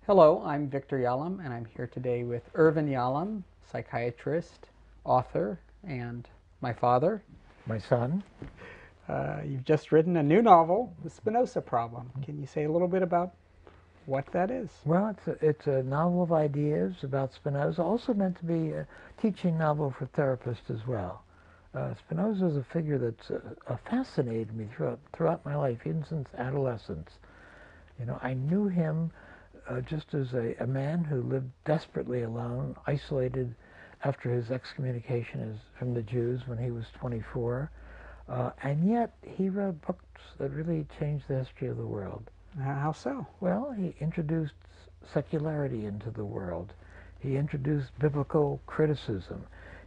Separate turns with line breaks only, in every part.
Hello, I'm Victor Yalom, and I'm here today with Irvin Yalom, psychiatrist, author, and my father.
My son.
You've just written a new novel, The Spinoza Problem. Can you say a little bit about what that is?
Well, it's a novel of ideas about Spinoza, also meant to be a teaching novel for therapists as well. Spinoza is a figure that's fascinated me throughout my life, even since adolescence. You know, I knew him just as a man who lived desperately alone, isolated after his excommunication from the Jews when he was 24. And yet he wrote books that really changed the history of the world.
How so?
Well, he introduced secularity into the world. He introduced biblical criticism.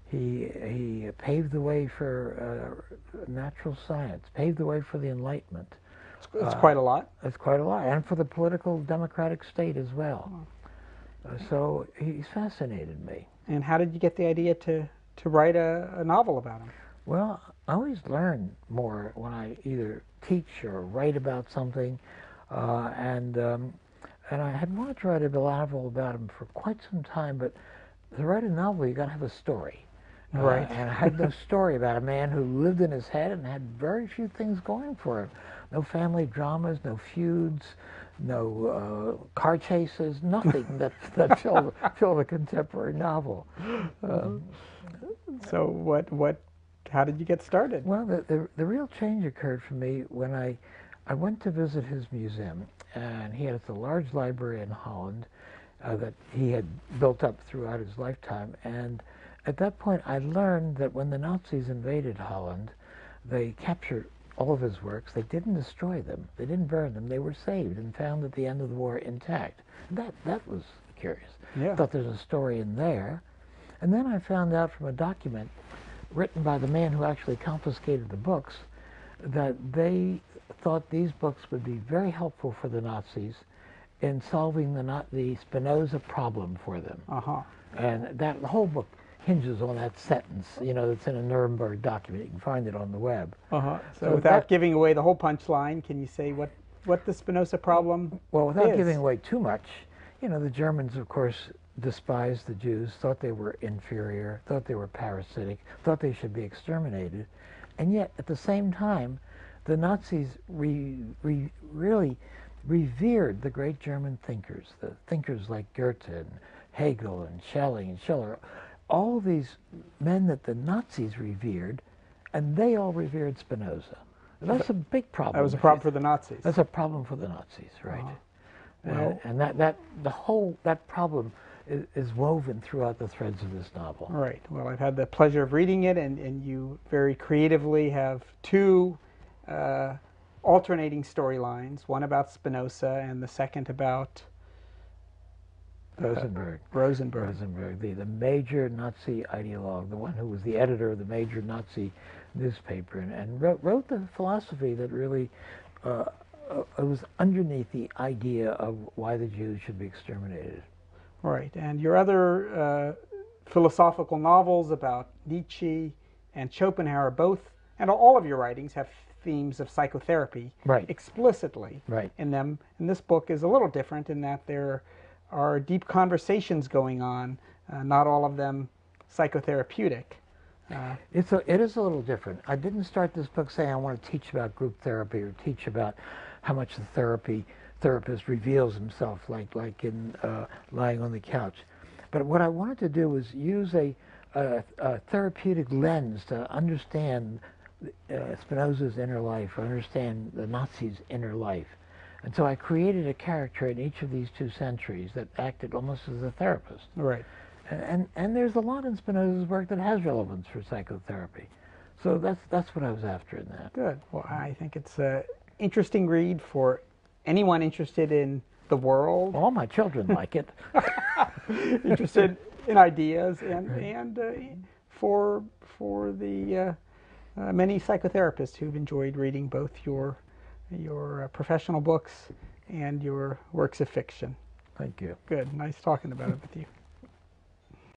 He paved the way for natural science, paved the way for the Enlightenment.
It's quite a lot.
It's quite a lot, and for the political democratic state as well. So he's fascinated me.
And how did you get the idea to write a novel about him?
Well, I always learn more when I either teach or write about something, and I had wanted to write a novel about him for quite some time, but to write a novel, you got to have a story.
Right.
And I had no story about a man who lived in his head and had very few things going for him. No family dramas, no feuds, no car chases, nothing that filled a contemporary novel.
So how did you get started?
Well, the real change occurred for me when I went to visit his museum, and he had a large library in Holland that he had built up throughout his lifetime. And at that point, I learned that when the Nazis invaded Holland, they captured all of his works. They didn't destroy them. They didn't burn them. They were saved and found at the end of the war intact. That was curious.
Yeah.
I thought there's a story in there. And then I found out from a document written by the man who actually confiscated the books that they thought these books would be very helpful for the Nazis in solving the Spinoza problem for them. And the whole book hinges on that sentence, you know, that's in a Nuremberg document. You can find it on the web.
So without giving away the whole punchline, can you say what the Spinoza problem is?
Well, without giving away too much, you know, the Germans, of course, despised the Jews, thought they were inferior, thought they were parasitic, thought they should be exterminated. And yet, at the same time, the Nazis really revered the great German thinkers, the thinkers like Goethe and Hegel and Schelling and Schiller, all these men that the Nazis revered, and they all revered Spinoza. That's a big problem.
That was a problem for the Nazis.
That's a problem for the Nazis, right? Well, and that problem is woven throughout the threads of this novel.
Right. Well, I've had the pleasure of reading it, and you very creatively have two alternating storylines, one about Spinoza and the second about
Rosenberg, the major Nazi ideologue, the one who was the editor of the major Nazi newspaper, and wrote the philosophy that really was underneath the idea of why the Jews should be exterminated.
Right, and your other philosophical novels about Nietzsche and Schopenhauer, both, and all of your writings have themes of psychotherapy explicitly in them. And this book is a little different in that there are deep conversations going on, not all of them psychotherapeutic.
It is a little different. I didn't start this book saying I want to teach about group therapy or teach about how much the therapist reveals himself, like in lying on the couch. But what I wanted to do was use a therapeutic lens to understand Spinoza's inner life, or understand the Nazis' inner life. And so I created a character in each of these two centuries that acted almost as a therapist.
Right.
And there's a lot in Spinoza's work that has relevance for psychotherapy. So that's what I was after in that.
Good. Well, I think it's an interesting read for anyone interested in the world.
All my children like it.
Interested in ideas, and for the many psychotherapists who've enjoyed reading both your professional books and your works of fiction.
Thank you.
Good. Nice talking about it with you.